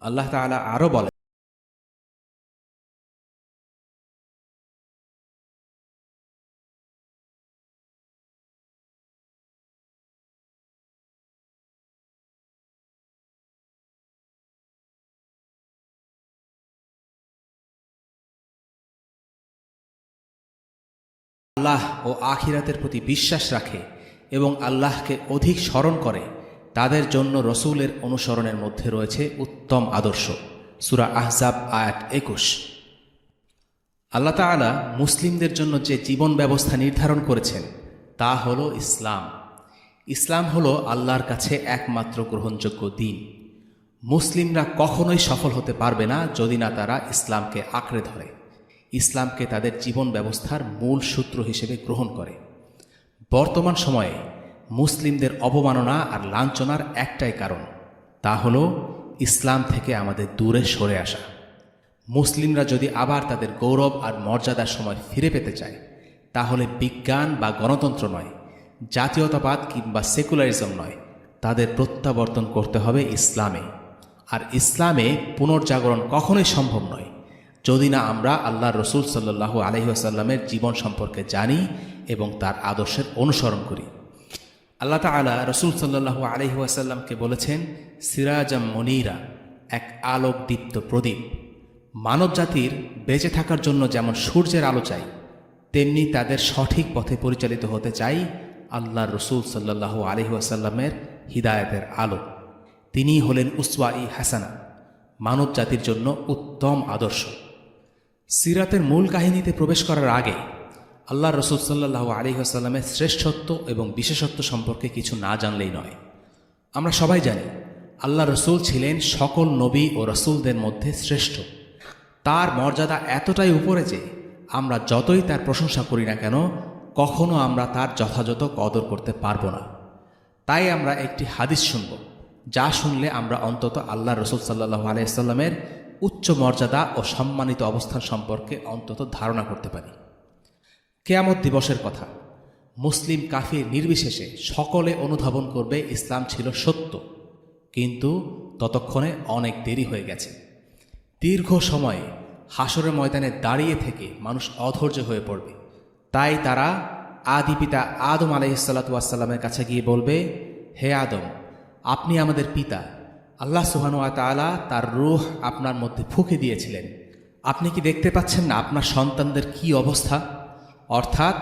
আল্লাহ তাআলা আরও বলেন, আল্লাহ ও আখিরাতের প্রতি বিশ্বাস রাখে এবং আল্লাহকে অধিক স্মরণ করে তাদের জন্য রসূলের অনুসরণের মধ্যে রয়েছে উত্তম আদর্শ। সূরা আহজাব আয়াত ২১। আল্লাহ তাআলা মুসলিমদের জন্য যে জীবন ব্যবস্থা নির্ধারণ করেছেন তা হলো ইসলাম। ইসলাম হলো আল্লাহর কাছে একমাত্র গ্রহণযোগ্য দিন। মুসলিমরা কখনোই সফল হতে পারবে না যদি না তারা ইসলামকে আঁকড়ে ধরে, ইসলামকে তাদের জীবন ব্যবস্থার মূল সূত্র হিসেবে গ্রহণ করে। বর্তমান সময়ে মুসলিমদের অবমাননা আর লাঞ্ছনার একটাই কারণ, তা হলো ইসলাম থেকে আমাদের দূরে সরে আসা। মুসলিমরা যদি আবার তাদের গৌরব আর মর্যাদার সময় ফিরে পেতে চায়, তাহলে বিজ্ঞান বা গণতন্ত্র নয়, জাতীয়তাবাদ কিংবা সেকুলারিজম নয়, তাদের প্রত্যাবর্তন করতে হবে ইসলামে। আর ইসলামে পুনর্জাগরণ কখনোই সম্ভব নয় যদি না আমরা আল্লাহ রসুল সাল্লাল্লাহু আলাইহি ওয়াসাল্লামের জীবন সম্পর্কে জানি এবং তার আদর্শের অনুসরণ করি। আল্লাহ তাআলা রসুল সাল্লাল্লাহু আলাইহি ওয়াসাল্লামকে বলেছেন সিরাজাম মনিরা, এক আলোকদীপ্ত প্রদীপ। মানব জাতির বেঁচে থাকার জন্য যেমন সূর্যের আলো চাই, তেমনি তাদের সঠিক পথে পরিচালিত হতে চাই আল্লাহর রসুল সাল্লাল্লাহু আলাইহি ওয়াসাল্লামের হিদায়াতের আলো। তিনিই হলেন উসওয়া-ই হাসানা, মানব জাতির জন্য উত্তম আদর্শ। সিরাতের মূল কাহিনীতে প্রবেশ করার আগে আল্লাহর রসুল সাল্লাল্লাহু আলাইহি ওয়াসাল্লামের শ্রেষ্ঠত্ব এবং বিশেষত্ব সম্পর্কে কিছু না জানলেই নয়। আমরা সবাই জানি আল্লাহ রসুল ছিলেন সকল নবী ও রসুলদের মধ্যে শ্রেষ্ঠ। তার মর্যাদা এতটাই উপরে যে আমরা যতই তার প্রশংসা করি না কেন, কখনো আমরা তার যথাযথ কদর করতে পারবো না। তাই আমরা একটি হাদিস শুনব, যা শুনলে আমরা অন্তত আল্লাহ রসুল সাল্লাল্লাহু আলাইহি ওয়াসাল্লামের উচ্চ মর্যাদা ও সম্মানিত অবস্থান সম্পর্কে অন্তত ধারণা করতে পারি। কিয়ামত দিবসের কথা মুসলিম কাফির নির্বিশেষে সকলে অনুধাবন করবে ইসলাম ছিল সত্য, কিন্তু ততক্ষণে অনেক দেরি হয়ে গেছে। দীর্ঘ সময়ে হাসরের ময়দানে দাঁড়িয়ে থেকে মানুষ অধৈর্য হয়ে পড়বে। তাই তারা আদি পিতা আদম আলাইহিসসালাতু ওয়াসসালামের কাছে গিয়ে বলবে, হে আদম, আপনি আমাদের পিতা, আল্লাহ সুবহানাহু ওয়া তাআলা তার রূহ আপনার মধ্যে ফুঁকে দিয়েছিলেন। আপনি কি দেখতে পাচ্ছেন না আপনার সন্তানদের কি অবস্থা? অর্থাৎ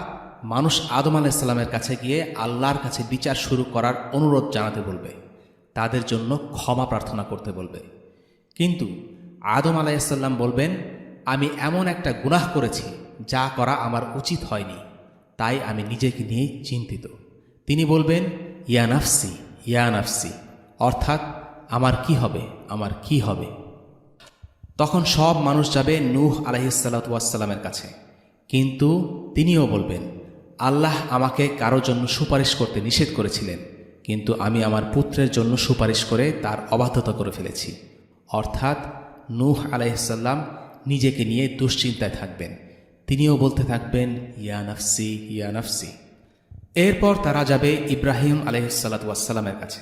মানুষ আদম আলাইহিসসালামের কাছে গিয়ে আল্লাহর কাছে বিচার শুরু করার অনুরোধ জানাতে বলবে, তাদের জন্য ক্ষমা প্রার্থনা করতে বলবে। কিন্তু আদম আলাইহিসসালাম বলবেন, আমি এমন একটা গুনাহ করেছি যা করা আমার উচিত হয়নি, তাই আমি নিজেকে নিয়েই চিন্তিত। তিনি বলবেন, ইয়া নাফসি ইয়া নাফসি, অর্থাৎ আমার কি হবে, আমার কি হবে। তখন সব মানুষ যাবে নূহ আলাইহিসসালাতু ওয়াসসালামের কাছে, কিন্তু তিনিও বলবেন, আল্লাহ আমাকে কারো জন্য সুপারিশ করতে নিষেধ করেছিলেন, কিন্তু আমি আমার পুত্রের জন্য সুপারিশ করে তার অবাধ্যতা করে ফেলেছি। অর্থাৎ নূহ আলাইহিসসালাম নিজেকে নিয়ে দুশ্চিন্তায় থাকবেন। তিনিও বলতে থাকবেন, ইয়া নাফসি ইয়া নাফসি। এরপর তারা যাবে ইব্রাহিম আলাইহিসসালাতু ওয়াসসালামের কাছে।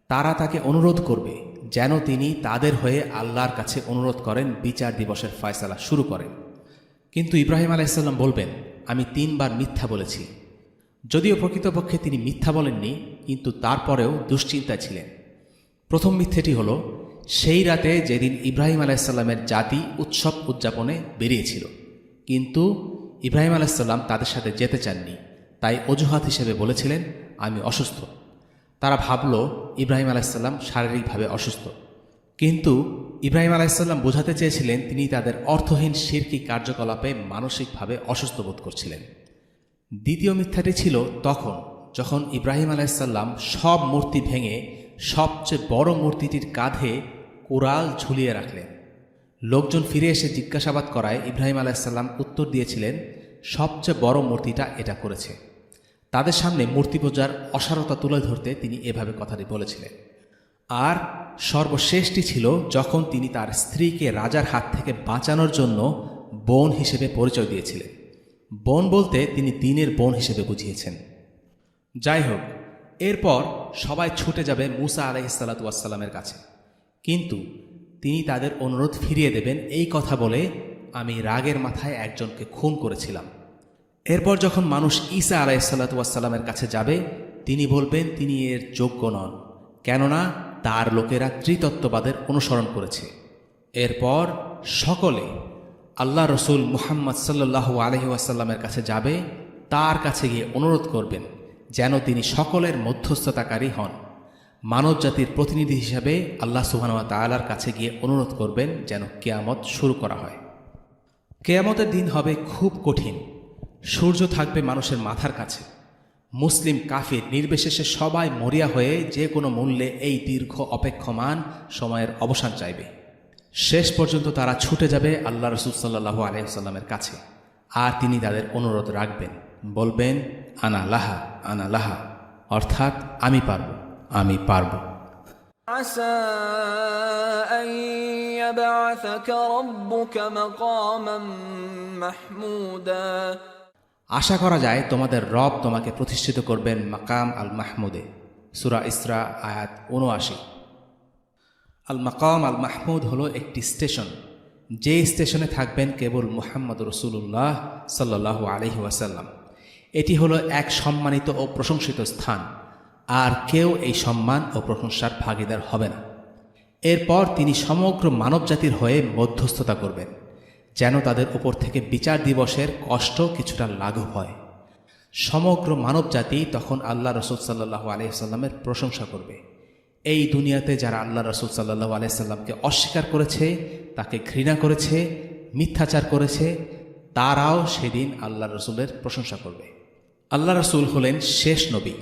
তারা তাকে অনুরোধ করবে যেন তিনি তাদের হয়ে আল্লাহর কাছে অনুরোধ করেন, বিচার দিবসের ফয়সালা শুরু করেন। কিন্তু ইব্রাহিম আলাইহিসসালাম বলবেন, আমি ৩ বার মিথ্যা বলেছি। যদিও প্রকৃতপক্ষে তিনি মিথ্যা বলেননি, কিন্তু তারপরেও দুশ্চিন্তায় ছিলেন। প্রথম মিথ্যেটি হল, সেই রাতে যেদিন ইব্রাহিম আলাইহিসসালামের জাতি উৎসব উদযাপনে বেরিয়েছিল, কিন্তু ইব্রাহিম আলাইহিসসালাম তাদের সাথে যেতে চাননি। তাই অজুহাত হিসেবে বলেছিলেন, আমি অসুস্থ। তারা ভাবল ইব্রাহিম আলাইহিসসালাম শারীরিকভাবে অসুস্থ, কিন্তু ইব্রাহিম আলাইহিসসালাম বোঝাতে চেয়েছিলেন তিনি তাদের অর্থহীন শিরকি কার্যকলাপে মানসিকভাবে অসুস্থ বোধ করছিলেন। দ্বিতীয় মিথ্যাটি ছিল তখন যখন ইব্রাহিম আলাইহিসসালাম সব মূর্তি ভেঙে সবচেয়ে বড় মূর্তিটির কাঁধে কোরাল ঝুলিয়ে রাখলেন। লোকজন ফিরে এসে জিজ্ঞাসাবাদ করায় ইব্রাহিম আলাইহিসসালাম উত্তর দিয়েছিলেন, সবচেয়ে বড় মূর্তিটা এটা করেছে। তাদের সামনে মূর্তি পূজার অসারতা তুলে ধরতে তিনি এভাবে কথাটি বলেছিলেন। আর সর্বশেষটি ছিল যখন তিনি তার স্ত্রীকে রাজার হাত থেকে বাঁচানোর জন্য বোন হিসেবে পরিচয় দিয়েছিলেন। বোন বলতে তিনি দিনের বোন হিসেবে বুঝিয়েছেন। যাই হোক, এরপর সবাই ছুটে যাবে মুসা আলাইহিসসালাতু ওয়াসসালামের কাছে, কিন্তু তিনি তাদের অনুরোধ ফিরিয়ে দেবেন এই কথা বলে, আমি রাগের মাথায় একজনকে খুন করেছিলাম। এরপর যখন মানুষ ঈসা আলাইহিসসালামের কাছে যাবে, তিনি বলবেন তিনি এর যোগ্য নন, কেননা তার লোকেরা ত্রিতত্ত্ববাদের অনুসরণ করেছে। এরপর সকলে আল্লাহ রসুল মুহাম্মদ সাল্লাল্লাহু আলাইহি ওয়াসাল্লামের কাছে যাবে, তার কাছে গিয়ে অনুরোধ করবেন যেন তিনি সকলের মধ্যস্থতাকারী হন। মানব জাতির প্রতিনিধি হিসাবে আল্লাহ সুবহানাহু ওয়া তাআলার কাছে গিয়ে অনুরোধ করবেন যেন কিয়ামত শুরু করা হয়। কিয়ামতের দিন হবে খুব কঠিন। সূর্য থাকবে মানুষের মাথার কাছে। মুসলিম কাফির নির্বিশেষে সবাই মরিয়া হয়ে যে কোনো মূল্যে এই দীর্ঘ অপেক্ষমান সময়ের অবসান চাইবে। শেষ পর্যন্ত তারা ছুটে যাবে আল্লাহ রসুল সাল্লাল্লাহু আলাইহি ওয়াসাল্লামের কাছে, আর তিনি তাদের অনুরোধ রাখবেন, বলবেন আনা লাহা আনা লাহা, অর্থাৎ আমি পারব, আমি পারব। عسى أن يبعثك ربك مقاما محمودا। আশা করা যায় তোমাদের রব তোমাকে প্রতিষ্ঠিত করবেন মাকাম আল মাহমুদে। সূরা ইসরা আয়াত ৭৯। আল মাকাম আল মাহমুদ হলো একটি স্টেশন, যে স্টেশনে থাকবেন কেবল মুহাম্মদ রাসূলুল্লাহ সাল্লাল্লাহু আলাইহি ওয়াসাল্লাম। এটি হলো এক সম্মানিত ও প্রশংসিত স্থান, আর কেউ এই সম্মান ও প্রশংসার ভাগীদার হবে না। এরপর তিনি সমগ্র মানবজাতির হয়ে মধ্যস্থতা করবেন, যেন তাদের উপর থেকে বিচার দিবসের কষ্ট কিছুটা লাঘব হয়। সমগ্র মানবজাতি তখন আল্লাহ রসুল সাল্লাল্লাহু আলাইহি ওয়াসাল্লামের প্রশংসা করবে। এই দুনিয়াতে যারা আল্লাহ রসুল সাল্লাল্লাহু আলাইহি ওয়াসাল্লামকে অস্বীকার করেছে, তাকে ঘৃণা করেছে, মিথ্যাচার করেছে, তারাও সেদিন আল্লাহ রসুলের প্রশংসা করবে। আল্লাহ রসুল হলেন শেষ নবী,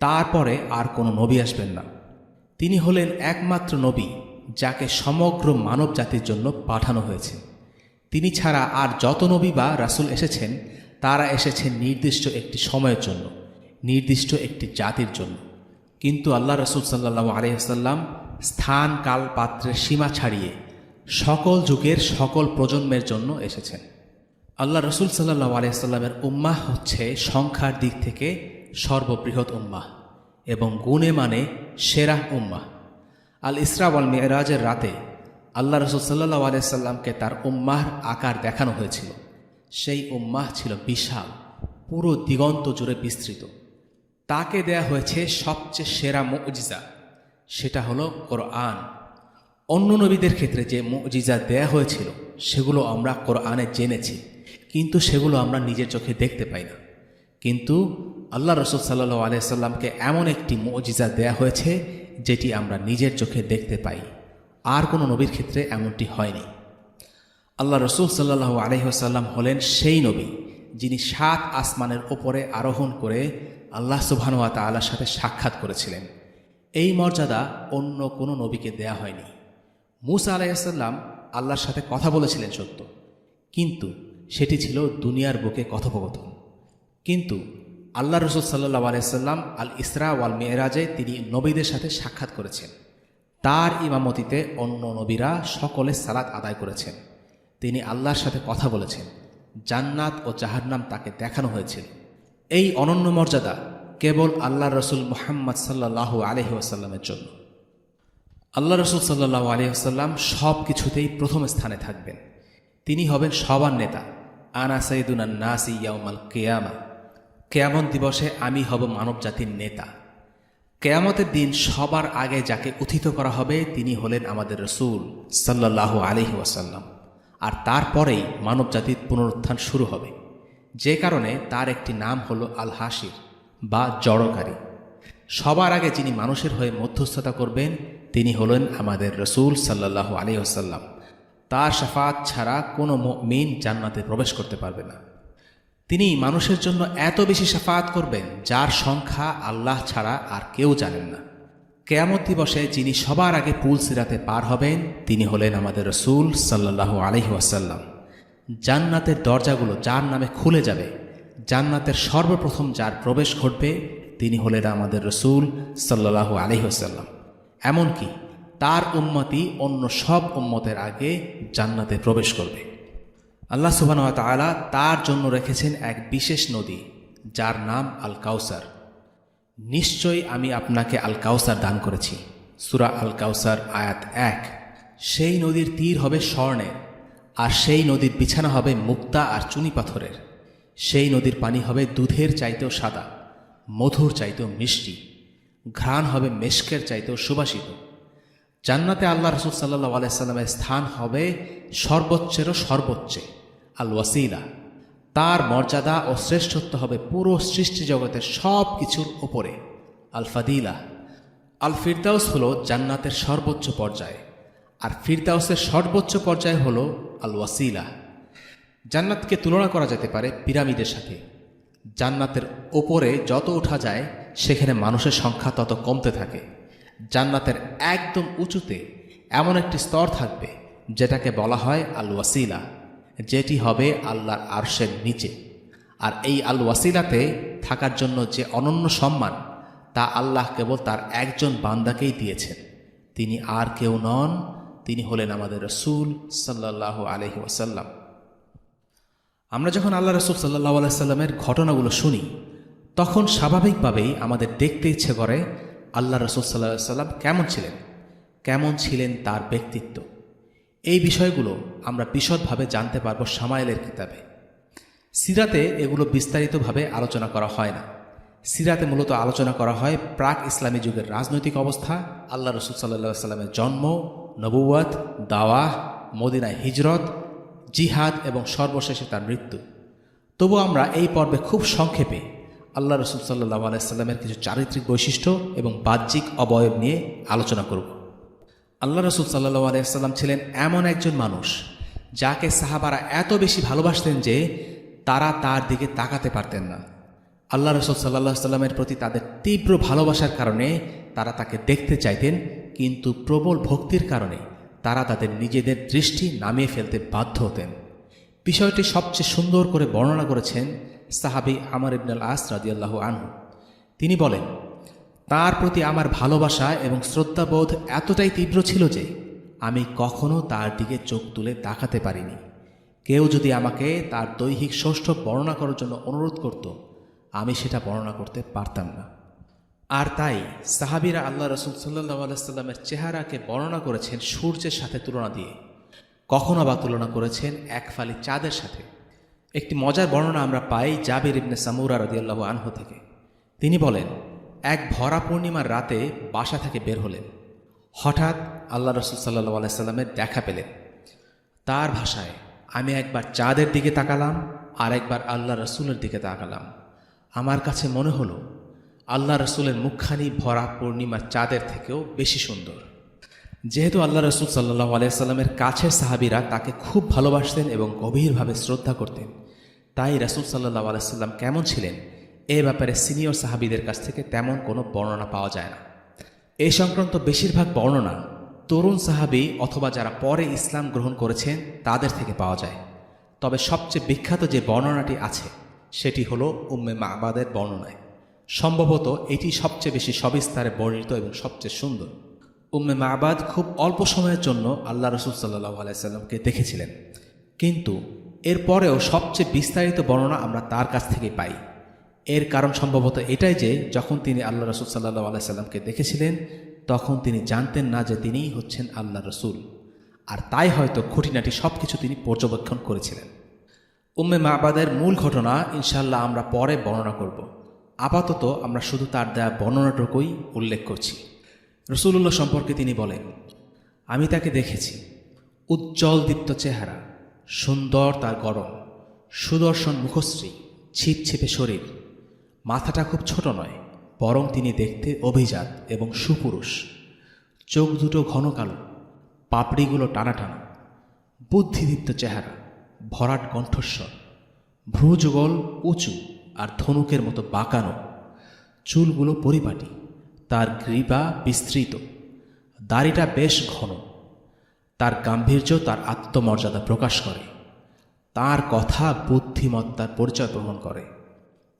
তারপরে আর কোনো নবী আসবেন না। তিনি হলেন একমাত্র নবী যাকে সমগ্র মানব জাতির জন্য পাঠানো হয়েছে। তিনি ছাড়া আর যত নবী বা রাসূল এসেছেন, তারা এসেছেন নির্দিষ্ট একটি সময়ের জন্য, নির্দিষ্ট একটি জাতির জন্য। কিন্তু আল্লাহ রসুল সাল্লাল্লাহু আলাইহি ওয়াসাল্লাম স্থান কাল পাত্রের সীমা ছাড়িয়ে সকল যুগের সকল প্রজন্মের জন্য এসেছেন। আল্লাহ রসুল সাল্লাল্লাহু আলাইহি ওয়াসাল্লামের উম্মাহ হচ্ছে সংখ্যার দিক থেকে সর্ববৃহৎ উম্মাহ এবং গুণে মানে সেরা উম্মাহ। আল ইসরা ওয়াল মিরাজের রাতে আল্লাহ রসুল সাল্লাল্লাহু আলাইহি ওয়াসাল্লামকে তার উম্মাহর আকার দেখানো হয়েছিল। সেই উম্মাহ ছিল বিশাল, পুরো দিগন্ত জুড়ে বিস্তৃত। তাকে দেয়া হয়েছে সবচেয়ে সেরা মুজিজা, সেটা হলো কোরআন। অন্য নবীদের ক্ষেত্রে যে মুজিজা দেয়া হয়েছিল সেগুলো আমরা কোরআনে জেনেছি, কিন্তু সেগুলো আমরা নিজের চোখে দেখতে পাই না। কিন্তু আল্লাহ রসুল সাল্লাল্লাহু আলাইহি ওয়াসাল্লামকে এমন একটি মুজিজা দেয়া হয়েছে যেটি আমরা নিজের চোখে দেখতে পাই। আর কোনো নবীর ক্ষেত্রে এমনটি হয়নি। আল্লাহ রসুল সাল্লাল্লাহু আলাইহি ওয়াসাল্লাম হলেন সেই নবী যিনি ৭ আসমানের ওপরে আরোহণ করে আল্লাহ সুবহানাহু ওয়া তাআলার সাথে সাক্ষাৎ করেছিলেন। এই মর্যাদা অন্য কোনো নবীকে দেয়া হয়নি। মূসা আলাইহিস সালাম আল্লাহর সাথে কথা বলেছিলেন সত্য, কিন্তু সেটি ছিল দুনিয়ার বুকে কথোপকথন। কিন্তু আল্লাহ রসুল সাল্লাল্লাহু আলাইহি ওয়াসাল্লাম আল ইসরা ওয়াল মিরাজে তিনি নবীদের সাথে সাক্ষাৎ করেছেন। তার ইমামতিতে অন্য নবীরা সকলে সালাত আদায় করেছেন। তিনি আল্লাহর সাথে কথা বলেছেন, জান্নাত ও জাহান্নাম তাকে দেখানো হয়েছিল। এই অনন্য মর্যাদা কেবল আল্লাহ রসুল মুহাম্মদ সাল্লাল্লাহু আলাইহি ওয়াসাল্লামের জন্য। আল্লাহ রসুল সাল্লাল্লাহু আলাইহি ওয়াসাল্লাম সব কিছুতেই প্রথম স্থানে থাকবেন। তিনি হবেন সবার নেতা। আনা সাইয়্যিদুনান নাসি ইয়াউমাল কিয়ামা, কিয়ামত দিবসে আমি হব মানব জাতির নেতা। কিয়ামতের দিন সবার আগে যাকে উত্থিত করা হবে তিনি হলেন আমাদের রসূল সাল্লাল্লাহু আলাইহি ওয়াসাল্লাম, আর তারপরেই মানব জাতির পুনরুত্থান শুরু হবে, যে কারণে তার একটি নাম হলো আল হাসির বা জড়কারী। সবার আগে যিনি মানুষের হয়ে মধ্যস্থতা করবেন তিনি হলেন আমাদের রসূল সাল্লাল্লাহু আলাইহি ওয়াসাল্লাম। তার শাফাত ছাড়া কোনো মুমিন জান্নাতে প্রবেশ করতে পারবে না। তিনি মানুষের জন্য এত বেশি শাফাত করবেন যার সংখ্যা আল্লাহ ছাড়া আর কেউ জানেন না। কিয়ামত দিবসে যিনি সবার আগে পুল সিরাতে পার হবেন তিনি হলেন আমাদের রসূল সাল্লাল্লাহু আলাইহি ওয়াসাল্লাম। জান্নাতের দরজাগুলো যার নামে খুলে যাবে, জান্নাতের সর্বপ্রথম যার প্রবেশ ঘটবে তিনি হলেন আমাদের রসূল সাল্লাল্লাহু আলাইহি ওয়াসাল্লাম। এমনকি তার উম্মতি অন্য সব উম্মতের আগে জান্নাতে প্রবেশ করবে। আল্লাহ সুবহানাহু ওয়া তাআলা তার জন্য রেখেছেন এক বিশেষ নদী যার নাম আল কাউসার। নিশ্চয়ই আমি আপনাকে আল কাউসার দান করেছি। সূরা আল কাউসার আয়াত ১। সেই নদীর তীর হবে স্বর্ণের, আর সেই নদীর বিছানা হবে মুক্তা আর চুনি পাথরের। সেই নদীর পানি হবে দুধের চাইতেও সাদা, মধুর চাইতেও মিষ্টি, ঘ্রাণ হবে মেশকের চাইতেও সুবাসিত। জান্নাতে আল্লাহ রাসূল সাল্লাল্লাহু আলাইহি সাল্লামের স্থান হবে সর্বোচ্চেরও সর্বোচ্চে, আল ওয়াসিলা। তার মর্যাদা ও শ্রেষ্ঠত্ব হবে পুরো সৃষ্টি জগতের সব কিছুর ওপরে, আল ফাদিলা। আল ফিরদাউস হলো জান্নাতের সর্বোচ্চ পর্যায়, আর ফিরদাউসের সর্বোচ্চ পর্যায় হলো আল ওয়াসিলা। জান্নাতকে তুলনা করা যেতে পারে পিরামিডের সাথে। জান্নাতের ওপরে যত ওঠা যায় সেখানে মানুষের সংখ্যা তত কমতে থাকে। জান্নাতের একদম উঁচুতে এমন একটি স্তর থাকবে যেটাকে বলা হয় আল ওয়াসিলা, যেটি হবে আল্লাহর আরশের নিচে। আর এই আল ওয়াসিলাতে থাকার জন্য যে অনন্য সম্মান, তা আল্লাহ কেবল তার একজন বান্দাকেই দিয়েছেন। তিনি আর কেউ নন, তিনি হলেন আমাদের রাসূল সাল্লাল্লাহু আলাইহি ওয়াসাল্লাম। আমরা যখন আল্লাহ রাসূল সাল্লাল্লাহু আলাইহি ওয়াসাল্লামের ঘটনাগুলো শুনি, তখন স্বাভাবিকভাবেই আমাদের দেখতে ইচ্ছে করে আল্লাহ রাসূল সাল্লাল্লাহু আলাইহি ওয়াসাল্লাম কেমন ছিলেন, কেমন ছিলেন তার ব্যক্তিত্ব। এই বিষয়গুলো আমরা বিশদভাবে জানতে পারব শামায়েলের কিতাবে। সিরাতে এগুলো বিস্তারিতভাবে আলোচনা করা হয় না। সিরাতে মূলত আলোচনা করা হয় প্রাক ইসলামী যুগের রাজনৈতিক অবস্থা, আল্লাহ রাসূল সাল্লাল্লাহু আলাইহি ওয়াসাল্লামের জন্ম, নবুয়ত, দাওয়াহ, মদিনায় হিজরত, জিহাদ এবং সর্বশেষে তার মৃত্যু। তবু আমরা এই পর্বে খুব সংক্ষেপে আল্লাহ রাসূল সাল্লাল্লাহু আলাইহি ওয়াসাল্লামের কিছু চারিত্রিক বৈশিষ্ট্য এবং বাহ্যিক অবয়ব নিয়ে আলোচনা করব। আল্লাহ রাসূল সাল্লাল্লাহু আলাইহি ওয়াসাল্লাম ছিলেন এমন একজন মানুষ যাকে সাহাবারা এত বেশি ভালোবাসতেন যে তারা তার দিকে তাকাতে পারতেন না। আল্লাহ রাসূল সাল্লাল্লাহু আলাইহি ওয়াসাল্লামের প্রতি তাদের তীব্র ভালোবাসার কারণে তারা তাকে দেখতে চাইতেন, কিন্তু প্রবল ভক্তির কারণে তারা তাদের নিজেদের দৃষ্টি নামিয়ে ফেলতে বাধ্য হতেন। বিষয়টি সবচেয়ে সুন্দর করে বর্ণনা করেছেন সাহাবী আমর ইবনে আল আস রাদিয়াল্লাহু আনহু। তিনি বলেন, তার প্রতি আমার ভালোবাসা এবং শ্রদ্ধাবোধ এতটাই তীব্র ছিল যে আমি কখনো তার দিকে চোখ তুলে তাকাতে পারিনি। কেউ যদি আমাকে তার দৈহিক সৌষ্ঠব বর্ণনা করার জন্য অনুরোধ করত, আমি সেটা বর্ণনা করতে পারতাম না। আর তাই সাহাবীরা আল্লাহ রাসূল সাল্লাল্লাহু আলাইহি ওয়াসাল্লামের চেহারাকে বর্ণনা করেছেন সূর্যের সাথে তুলনা দিয়ে, কখনো বা তুলনা করেছেন এক ফালি চাঁদের সাথে। একটি মজার বর্ণনা আমরা পাই জাবির ইবনে সামুরা রাদিয়াল্লাহু আনহু থেকে। তিনি বলেন, এক ভরা পূর্ণিমার রাতে বাসা থেকে বের হলেন। হঠাৎ আল্লাহ রাসূল সাল্লাল্লাহু আলাইহি ওয়াসাল্লামের দেখা পেলেন। তার ভাষায়, আমি একবার চাঁদের দিকে তাকালাম আর একবার আল্লাহ রাসূলের দিকে তাকালাম। আমার কাছে মনে হলো আল্লাহ রাসূলের মুখখানি ভরা পূর্ণিমার চাঁদের থেকেও বেশি সুন্দর। যেহেতু আল্লাহ রাসূল সাল্লাল্লাহু আলাইহি ওয়াসাল্লামের কাছের সাহাবীরা তাকে খুব ভালোবাসতেন এবং গভীরভাবে শ্রদ্ধা করতেন, তাই রাসূল সাল্লাল্লাহু আলাইহি ওয়াসাল্লাম কেমন ছিলেন এ ব্যাপারে সিনিয়র সাহাবীদের কাছ থেকে তেমন কোনো বর্ণনা পাওয়া যায় না। এই সংক্রান্ত বেশিরভাগ বর্ণনা তরুণ সাহাবী অথবা যারা পরে ইসলাম গ্রহণ করেছেন তাদের থেকে পাওয়া যায়। তবে সবচেয়ে বিখ্যাত যে বর্ণনাটি আছে সেটি হলো উম্মে মা'বাদের বর্ণনায়। সম্ভবত এটি সবচেয়ে বেশি সবিস্তারে বর্ণিত এবং সবচেয়ে সুন্দর। উম্মে মা'বাদ খুব অল্প সময়ের জন্য আল্লাহ রাসূল সাল্লাল্লাহু আলাইহি ওয়াসাল্লামকে দেখেছিলেন, কিন্তু এরপরেও সবচেয়ে বিস্তারিত বর্ণনা আমরা তার কাছ থেকে পাই। এর কারণ সম্ভবত এটাই যে যখন তিনি আল্লাহ রাসূল সাল্লাল্লাহু আলাইহি ওয়াসাল্লামকে দেখেছিলেন তখন তিনি জানতেন না যে তিনিই হচ্ছেন আল্লাহ রাসূল, আর তাই হয়তো খুঁটিনাটি সব কিছু তিনি পর্যবেক্ষণ করেছিলেন। উম্মে মা'বাদের মূল ঘটনা ইনশাআল্লাহ আমরা পরে বর্ণনা করব। আপাতত আমরা শুধু তার দেয়া বর্ণনাটুকুই উল্লেখ করছি। রাসূলুল্লাহ সম্পর্কে তিনি বলেন, আমি তাকে দেখেছি, উজ্জ্বল দীপ্ত চেহারা, সুন্দর তার গড়ন, সুদর্শন মুখশ্রী, ছিপছিপে শরীর। মাথাটা খুব ছোট নয়, বরং তিনি দেখতে অভিজাত এবং সুপুরুষ। চোখ দুটো ঘন কালো, পাপড়িগুলো টানা টানা, বুদ্ধিদীপ্ত চেহারা, ভরাট কণ্ঠস্বর, ভ্রুযুগল উঁচু আর ধনুকের মতো বাঁকানো, চুলগুলো পরিপাটি, তার গ্রীবা বিস্তৃত, দাড়িটা বেশ ঘন। তার গাম্ভীর্য তার আত্মমর্যাদা প্রকাশ করে। তার কথা বুদ্ধিমত্তার পরিচয় বহন করে।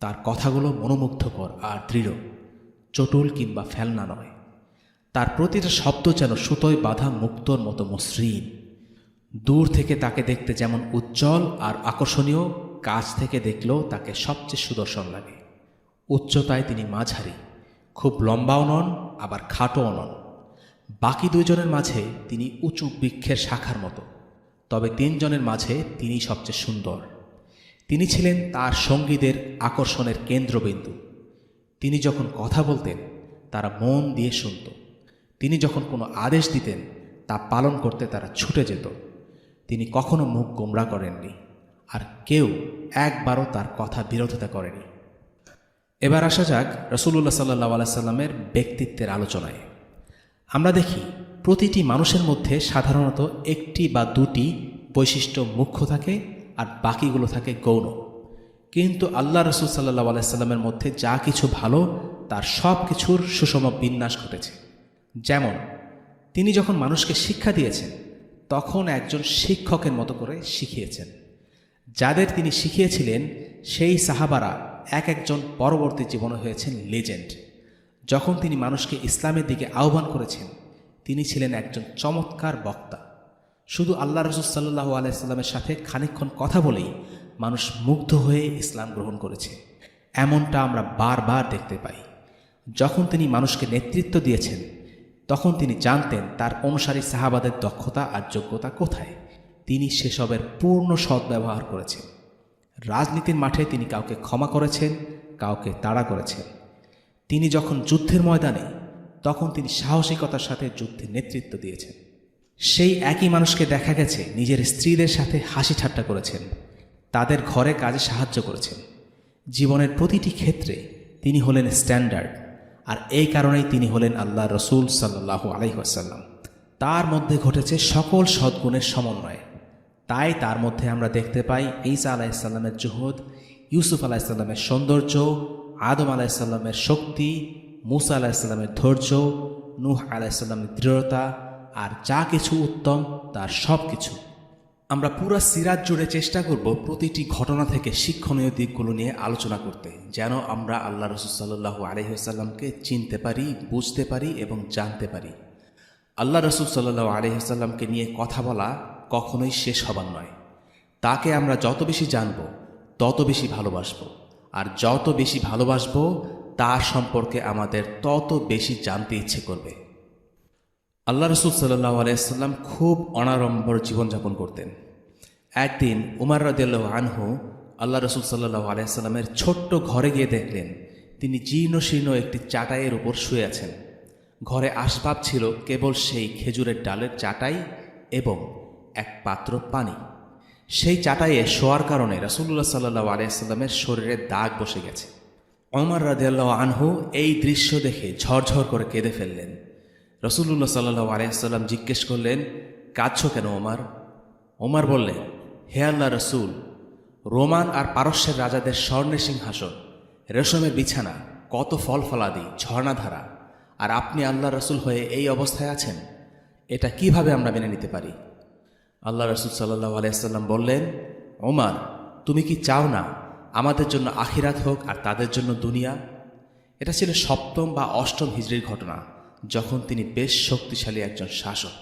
তার কথাগুলো মনোমুগ্ধকর আর দৃঢ়, চটুল কিংবা ফেলনা নয়। তার প্রতিটা শব্দ যেন সুতোয় বাঁধা মুক্তোর মতো মসৃণ। দূর থেকে তাকে দেখতে যেমন উজ্জ্বল আর আকর্ষণীয়, কাছ থেকে দেখলেও তাকে সবচেয়ে সুদর্শন লাগে। উচ্চতায় তিনি মাঝারি, খুব লম্বাও নন আবার খাটোও নন। বাকি দুইজনের মাঝে তিনি উঁচু বৃক্ষের শাখার মতো, তবে তিনজনের মাঝে তিনি সবচেয়ে সুন্দর। তিনি ছিলেন তার সঙ্গীদের আকর্ষণের কেন্দ্রবিন্দু। তিনি যখন কথা বলতেন তারা মন দিয়ে শুনত। তিনি যখন কোনো আদেশ দিতেন তা পালন করতে তারা ছুটে যেত। তিনি কখনো মুখ গোমরা করেননি, আর কেউ একবারও তার কথা বিরোধিতা করেনি। এবার আসা যাক রাসূলুল্লাহ সাল্লাল্লাহু আলাইহি সাল্লামের ব্যক্তিত্বের আলোচনায়। আমরা দেখি প্রতিটি মানুষের মধ্যে সাধারণত একটি বা দুটি বৈশিষ্ট্য মুখ্য থাকে, আর বাকিগুলো থাকে গৌণ। কিন্তু আল্লাহ রাসূল সাল্লাল্লাহু আলাইহি সাল্লামের মধ্যে যা কিছু ভালো তার সব কিছুর সুষম বিন্যাস ঘটেছে। যেমন তিনি যখন মানুষকে শিক্ষা দিয়েছেন তখন একজন শিক্ষকের মতো করে শিখিয়েছেন। যাদের তিনি শিখিয়েছিলেন সেই সাহাবারা এক একজন পরবর্তী জীবনে হয়েছেন লেজেন্ড। যখন তিনি মানুষকে ইসলামের দিকে আহ্বান করেছেন তিনি ছিলেন একজন চমৎকার বক্তা। শুধু আল্লাহ রাসূল সাল্লাল্লাহু আলাইহি সাল্লামের সাথে খানিকক্ষণ কথা বলেই মানুষ মুগ্ধ হয়ে ইসলাম গ্রহণ করেছে। এমনটা আমরা বারবার দেখতে পাই। যখন তিনি মানুষকে নেতৃত্ব দিয়েছেন তখন তিনি জানতেন তার অনুসারী সাহাবাদের দক্ষতা আর যোগ্যতা কোথায়। তিনি সেসবের পূর্ণ সদ্ব্যবহার করেছেন। রাজনীতির মাঠে তিনি কাউকে ক্ষমা করেছেন, কাউকে তাড়া করেছেন। তিনি যখন যুদ্ধের ময়দানে তখন তিনি সাহসিকতার সাথে যুদ্ধে নেতৃত্ব দিয়েছেন। সেই একই মানুষকে দেখা গেছে নিজের স্ত্রীদের সাথে হাসি ঠাট্টা করেছেন, তাদের ঘরে কাজে সাহায্য করেছেন। জীবনের প্রতিটি ক্ষেত্রে তিনি হলেন স্ট্যান্ডার্ড, আর এই কারণেই তিনি হলেন আল্লাহর রাসূল সাল্লাল্লাহু আলাইহি ওয়াসাল্লাম। তার মধ্যে ঘটেছে সকল সদ্গুণের সমন্বয়। তাই তার মধ্যে আমরা দেখতে পাই ঈসা আলাইহিস সালামের জুহুদ, ইউসুফ আলাইহিস সালামের সৌন্দর্য, আদম আলাইহিস সালামের শক্তি, মুসা আলাইহিস সালামের ধৈর্য, নূহ আলাইহিস সালামের দৃঢ়তা, আর যা কিছু উত্তম তার সব কিছু। আমরা পুরা সিরাত জুড়ে চেষ্টা করব প্রতিটি ঘটনা থেকে শিক্ষণীয় দিকগুলো নিয়ে আলোচনা করতে, যেন আমরা আল্লাহ রাসূল সাল্লাল্লাহু আলাইহি ওয়াসাল্লামকে চিনতে পারি, বুঝতে পারি এবং জানতে পারি। আল্লাহ রাসূল সাল্লাল্লাহু আলাইহি ওয়াসাল্লামকে নিয়ে কথা বলা কখনোই শেষ হবার নয়। তাকে আমরা যত বেশি জানব তত বেশি ভালোবাসব, আর যত বেশি ভালোবাসব তার সম্পর্কে আমাদের তত বেশি জানতে ইচ্ছে করবে। আল্লাহ রাসূল সাল্লাল্লাহু আলাইহি ওয়াসাল্লাম খুব অনাড়ম্বর জীবনযাপন করতেন। একদিন উমর রাদিয়াল্লাহু আনহু আল্লাহ রাসূল সাল্লাল্লাহু আলাইহি ওয়াসাল্লামের ছোট্ট ঘরে গিয়ে দেখলেন তিনি জীর্ণ শীর্ণ একটি চাটাইয়ের উপর শুয়ে আছেন। ঘরে আসবাব ছিল কেবল সেই খেজুরের ডালের চাটাই এবং এক পাত্র পানি। সেই চাটাইয়ে শোয়ার কারণে রাসূলুল্লাহ সাল্লাল্লাহু আলাইহি ওয়াসাল্লামের শরীরে দাগ বসে গেছে। ওমর রাদিয়াল্লাহু আনহু এই দৃশ্য দেখে ঝরঝর করে কেঁদে ফেললেন। রাসূলুল্লাহ সাল্লাল্লাহু আলাইহি ওয়াসাল্লাম জিজ্ঞেস করলেন, কাঁদছো কেন ওমর? ওমর বললেন, হে আল্লাহ রাসূল, রোমান আর পারস্যের রাজাদের স্বর্ণের সিংহাসন, রেশমের বিছানা, কত ফল ফলাদি, ঝর্ণাধারা, আর আপনি আল্লাহ রাসূল হয়ে এই অবস্থায় আছেন, এটা কিভাবে আমরা মেনে নিতে পারি? আল্লাহ রাসূল সাল্লাল্লাহু আলাইহি ওয়াসাল্লাম বললেন, ওমর, তুমি কি চাও না আমাদের জন্য আখিরাত হোক আর তাদের জন্য দুনিয়া? এটা ছিল ৭ম বা ৮ম হিজরির ঘটনা, যখন তিনি বেশ শক্তিশালী একজন শাসক।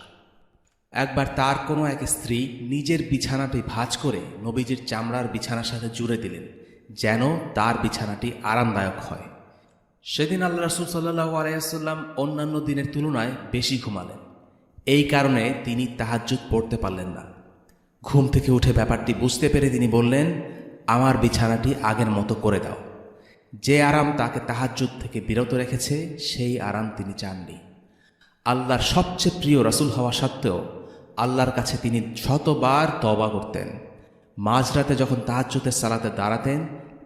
একবার তার কোনো এক স্ত্রী নিজের বিছানাটি ভাঁজ করে নবীজির চামড়ার বিছানার সাথে জুড়ে দিলেন, যেন তার বিছানাটি আরামদায়ক হয়। সেদিন আল্লাহ রাসূল সাল্লাল্লাহু আলাইহি ওয়াসাল্লাম অন্যান্য দিনের তুলনায় বেশি ঘুমালেন। এই কারণে তিনি তাহাজ্জুদ পড়তে পারলেন না। ঘুম থেকে উঠে ব্যাপারটি বুঝতে পেরে তিনি বললেন, আমার বিছানাটি আগের মতো করে দাও। যে আরাম তাকে তাহাজ্জুদ থেকে বিরত রেখেছে সেই আরাম তিনি চাননি। আল্লাহর সবচেয়ে প্রিয় রাসূল হওয়া সত্ত্বেও আল্লাহর কাছে তিনি শতবার তওবা করতেন। মাঝরাতে যখন তাহাজ্জুদের সালাতে দাঁড়াতেন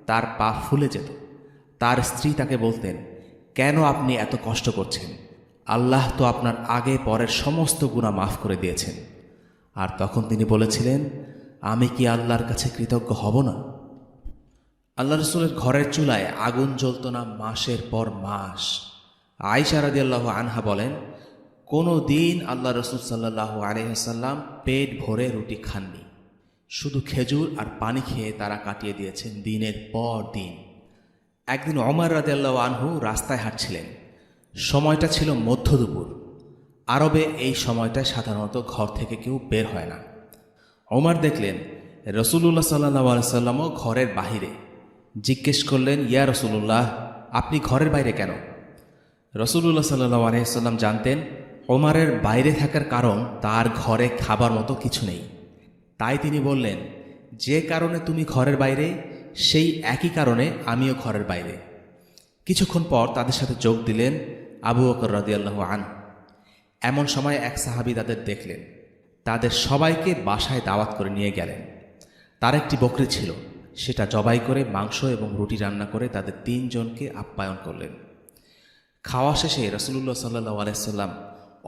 তার পা ফুলে যেত। তার স্ত্রী তাকে বলতেন, কেন আপনি এত কষ্ট করছেন? আল্লাহ তো আপনার আগে পরের সমস্ত গুনাহ মাফ করে দিয়েছেন। আর তখন তিনি বলেছিলেন, আমি কি আল্লাহর কাছে কৃতজ্ঞ হব না? আল্লাহ রাসূলের ঘরের চুলায় আগুন জ্বলত না মাসের পর মাস। আয়েশা রাদিয়াল্লাহু আনহা বলেন, কোনো দিন আল্লাহ রাসূল সাল্লাল্লাহু আলাইহি ওয়াসাল্লাম পেট ভরে রুটি খাননি। শুধু খেজুর আর পানি খেয়ে তারা কাটিয়ে দিয়েছেন দিনের পর দিন। একদিন ওমর রাদিয়াল্লাহু আনহু রাস্তায় হাঁটছিলেন। সময়টা ছিল মধ্য দুপুর। আরবে এই সময়টায় সাধারণত ঘর থেকে কেউ বের হয় না। ওমর দেখলেন রাসূলুল্লাহ সাল্লাল্লাহু আলাইহি ওয়াসাল্লামও ঘরের বাহিরে। জিজ্ঞেস করলেন, ইয়া রাসূলুল্লাহ, আপনি ঘরের বাইরে কেন? রাসূলুল্লাহ সাল্লাল্লাহু আলাইহি ওয়াসাল্লাম জানতেন ওমরের বাইরে থাকার কারণ তার ঘরে খাবার মতো কিছু নেই। তাই তিনি বললেন, যে কারণে তুমি ঘরের বাইরে, সেই একই কারণে আমিও ঘরের বাইরে। কিছুক্ষণ পর তাদের সাথে যোগ দিলেন আবু বকর রাদিয়াল্লাহু আনহু। এমন সময় এক সাহাবী তাদের দেখলেন। তাদের সবাইকে বাসায় দাওয়াত করে নিয়ে গেলেন। তার একটি বকরি ছিল, সেটা জবাই করে মাংস এবং রুটি রান্না করে তাদের 3 জনকে আপ্যায়ন করলেন। খাওয়া শেষে রাসূলুল্লাহ সাল্লাল্লাহু আলাইহি সাল্লাম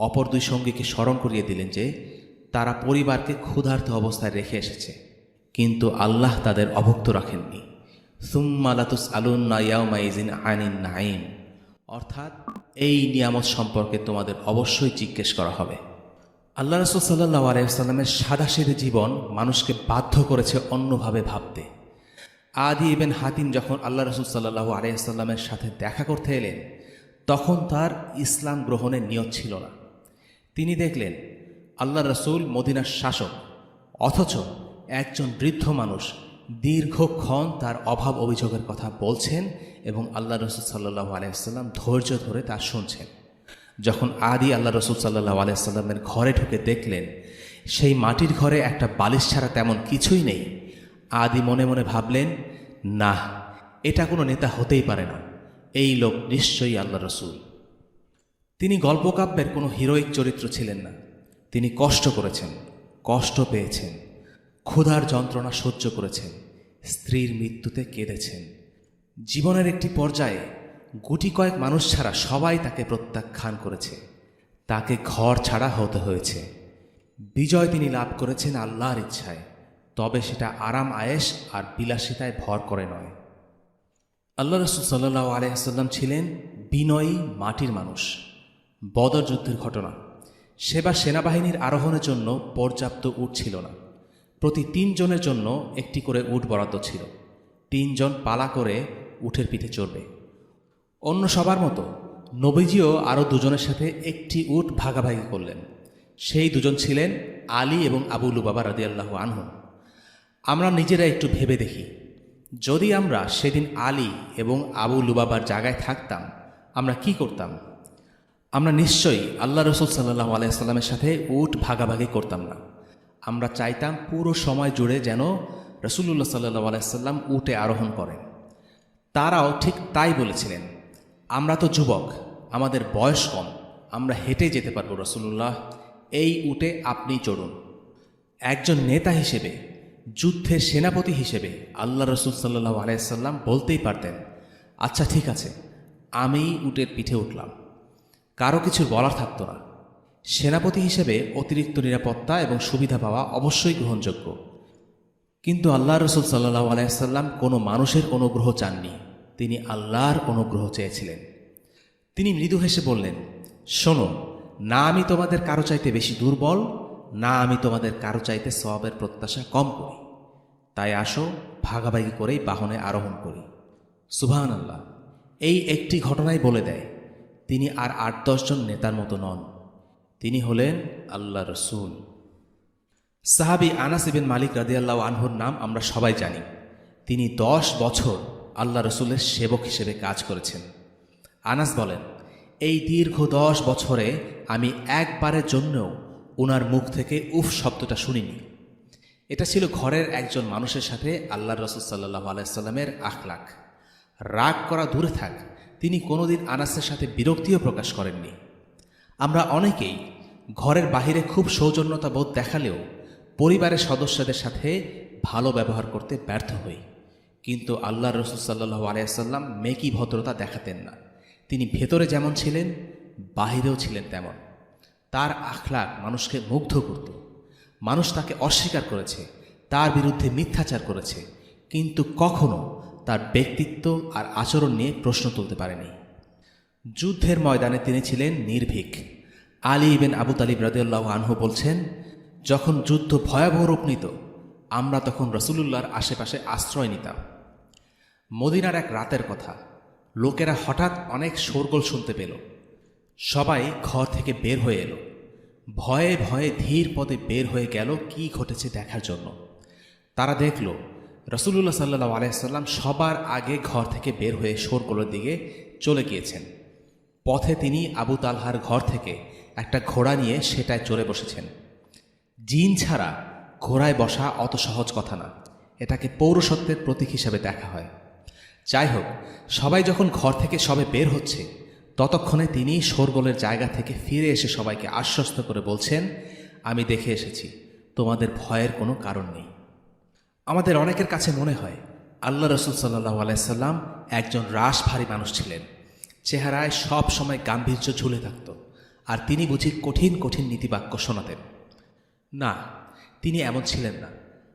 অপর 2 সঙ্গীকে স্মরণ করিয়ে দিলেন যে তারা পরিবারকে ক্ষুধার্ত অবস্থায় রেখে এসেছে, কিন্তু আল্লাহ তাদের অভুক্ত রাখেননি। সুম্মা লাতুসআলুন্না ইয়াওমাইযিন আনিন নাঈম, অর্থাৎ এই নিয়ামত সম্পর্কে তোমাদের অবশ্যই জিজ্ঞেস করা হবে। আল্লাহ রাসূল সাল্লাল্লাহু আলাইহি ওয়াসাল্লামের সাদাসিধে জীবন মানুষকে বাধ্য করেছে অন্যভাবে ভাবতে। আদি ইবনে হাতিম যখন আল্লাহ রাসূল সাল্লাল্লাহু আলাইহি ওয়াসাল্লামের সাথে দেখা করতে এলেন, তখন তার ইসলাম গ্রহণের নিয়ত ছিল না। তিনি দেখলেন আল্লাহ রাসূল মদিনার শাসক, অথচ একজন বৃদ্ধ মানুষ দীর্ঘক্ষণ তার অভাব অভিযোগের কথা বলছেন এবং আল্লাহ রাসূল সাল্লাল্লাহু আলাইহি ওয়াসাল্লাম ধৈর্য ধরে তা শুনছেন। যখন আদি আল্লাহ রাসূল সাল্লাল্লাহু আলাইহি ওয়াসাল্লামের ঘরে ঢুকে দেখলেন সেই মাটির ঘরে একটা বালিশ ছাড়া তেমন কিছুই নেই, আদি মনে মনে ভাবলেন, না, এটা কোনো নেতা হতেই পারে না, এই লোক নিশ্চয়ই আল্লাহ রাসূল। তিনি গল্পকাব্যের কোনো হিরোইক চরিত্র ছিলেন না। তিনি কষ্ট করেছেন, কষ্ট পেয়েছেন, ক্ষুধার যন্ত্রণা সহ্য করেছেন, স্ত্রীর মৃত্যুতে কেঁদেছেন। জীবনের একটি পর্যায়ে গুটি কয়েক মানুষ ছাড়া সবাই তাকে প্রত্যাখ্যান করেছে, তাকে ঘর ছাড়া হতে হয়েছে। বিজয় তিনি লাভ করেছেন আল্লাহর ইচ্ছায়, তবে সেটা আরাম আয়েশ আর বিলাসিতায় ভর করে নয়। আল্লাহ রাসূল সাল্লাল্লাহু আলাইহি ওয়াসাল্লাম ছিলেন বিনয়ী মাটির মানুষ। বদর যুদ্ধের ঘটনা, সেবার সেনাবাহিনীর আরোহণের জন্য পর্যাপ্ত উট ছিল না। প্রতি 3 জনের জন্য একটি করে উট বরাদ্দ ছিল। 3 জন পালা করে উটের পিঠে চড়বে। অন্য সবার মতো নবীজিও আরও 2 জনের সাথে একটি উট ভাগাভাগি করলেন। সেই 2 জন ছিলেন আলী এবং আবু লুবাবা রাদিয়াল্লাহু আনহু। আমরা নিজেরা একটু ভেবে দেখি, যদি আমরা সেদিন আলী এবং আবু লুবাবার জায়গায় থাকতাম, আমরা কি করতাম? আমরা নিশ্চয়ই আল্লাহ রাসূল সাল্লাল্লাহু আলাইহি ওয়াসাল্লামের সাথে উট ভাগাভাগি করতাম না। আমরা চাইতাম পুরো সময় জুড়ে যেন রাসূলুল্লাহ সাল্লাল্লাহু আলাইহি ওয়াসাল্লাম উটে আরোহণ করেন। তারাও ঠিক তাই বলেছিলেন, আমরা তো যুবক, আমাদের বয়স কম, আমরা হেঁটে যেতে পারবো রাসূলুল্লাহ, এই উটে আপনি চড়ুন। একজন নেতা হিসেবে, যুদ্ধের সেনাপতি হিসেবে আল্লাহ রাসূল সাল্লাল্লাহু আলাইহি ওয়াসাল্লাম বলতেই পারতেন, আচ্ছা ঠিক আছে, আমি উটের পিঠে উঠলাম। কারো কিছু বলার থাকতো না। সেনাপতি হিসেবে অতিরিক্ত নিরাপত্তা এবং সুবিধা পাওয়া অবশ্যই গ্রহণযোগ্য। কিন্তু আল্লাহ রাসূল সাল্লাল্লাহু আলাইহি ওয়াসাল্লাম কোনো মানুষের অনুগ্রহ চাননি, তিনি আল্লাহর অনুগ্রহ চেয়েছিলেন। তিনি মৃদু হেসে বললেন, শোনো, না আমি তোমাদের কারো চাইতে বেশি দুর্বল, না আমি তোমাদের কারো চাইতে সওয়াবের প্রত্যাশা কম করি। তাই আসো, ভাগাভাগি করেই বাহনে আরোহণ করি। সুবহানাল্লাহ। এই একটি ঘটনাই বলে দেয় তিনি আর 8-10 জন নেতার মতো নন, তিনি হলেন আল্লাহ রাসূল। সাহাবী আনাস ইবনে মালিক রাদিয়াল্লাহু আনহুর নাম আমরা সবাই জানি। তিনি 10 বছর আল্লাহ রাসূলের সেবক হিসেবে কাজ করেছেন। আনাস বলেন, এই দীর্ঘ 10 বছরে আমি একবারের জন্যও ওনার মুখ থেকে উফ শব্দটা শুনিনি। এটা ছিল ঘরের একজন মানুষের সাথে আল্লাহ রাসূল সাল্লাল্লাহু আলাইহি ওয়াসাল্লামের আখলাক। রাগ করা দূরে থাক, তিনি কোনোদিন আনাসের সাথে বিরক্তিও প্রকাশ করেননি। আমরা অনেকেই ঘরের বাহিরে খুব সৌজন্যতা বোধ দেখালেও পরিবারের সদস্যদের সাথে ভালো ব্যবহার করতে ব্যর্থ হই। কিন্তু আল্লাহ রাসূল সাল্লাল্লাহু আলাইহি ওয়াসাল্লাম মেকি ভদ্রতা দেখাতেন না। তিনি ভেতরে যেমন ছিলেন, বাহিরেও ছিলেন তেমন। তার আখলাক মানুষকে মুগ্ধ করত। মানুষ তাকে অস্বীকার করেছে, তার বিরুদ্ধে মিথ্যাচার করেছে, কিন্তু কখনো তার ব্যক্তিত্ব আর আচরণ নিয়ে প্রশ্ন তুলতে পারেনি। যুদ্ধের ময়দানে তিনি ছিলেন নির্ভীক। আলী ইবনে আবু তালিব রাদিয়াল্লাহু আনহু বলছেন, যখন যুদ্ধ ভয়াবহ রূপ নিত, আমরা তখন রাসূলুল্লাহর আশেপাশে আশ্রয় নিতাম। মদিনার এক রাতের কথা, লোকেরা হঠাৎ অনেক শোরগোল শুনতে পেল। সবাই ঘর থেকে বের হয়ে এলো। ভয়ে ভয়ে ধীর পদে বের হয়ে গেল কি ঘটেছে দেখার জন্য। তারা দেখল রাসূলুল্লাহ সাল্লাল্লাহু আলাইহি ওয়াসাল্লাম সবার আগে ঘর থেকে বের হয়ে শোরগোলের দিকে চলে গিয়েছেন। পথে তিনি আবু তালহার ঘর থেকে একটা ঘোড়া নিয়ে সেটায় চড়ে বসেছেন। জিন ছাড়া ঘোড়ায় বসা অত সহজ কথা না, এটাকে পৌরসত্বের প্রতীক হিসাবে দেখা হয়। যাই হোক, সবাই যখন ঘর থেকে সবে বের হচ্ছে, ততক্ষণে তিনি শোরগোলের জায়গা থেকে ফিরে এসে সবাইকে আশ্বস্ত করে বলছেন, আমি দেখে এসেছি, তোমাদের ভয়ের কোনো কারণ নেই। আমাদের অনেকের কাছে মনে হয় আল্লাহ রসুল সাল্লাহ আলাইসাল্লাম একজন রাশভারী মানুষ ছিলেন, চেহারায় সব সময় গাম্ভীর্য ঝুলে থাকত, আর তিনি বুঝি কঠিন কঠিন নীতিবাক্য শোনাতেন। না, তিনি এমন ছিলেন না।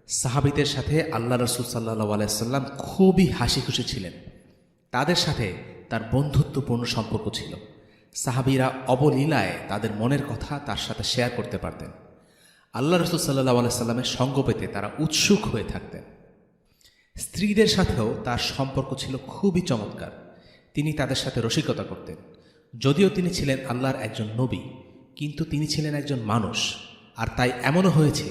সাহাবীদের সাথে আল্লাহ রসুল সাল্লাহ আলাইসাল্লাম খুবই হাসি খুশি ছিলেন। তাদের সাথে তার বন্ধুত্বপূর্ণ সম্পর্ক ছিল। সাহাবীরা অবলীলায় তাদের মনের কথা তার সাথে শেয়ার করতে পারতেন। আল্লাহ রসুল সাল্লাহ আলাইসাল্লামের সঙ্গ পেতে তারা উৎসুক হয়ে থাকতেন। স্ত্রীদের সাথেও তার সম্পর্ক ছিল খুবই চমৎকার। তিনি তাদের সাথে রসিকতা করতেন। যদিও তিনি ছিলেন আল্লাহর একজন নবী, কিন্তু তিনি ছিলেন একজন মানুষ, আর তাই এমনও হয়েছে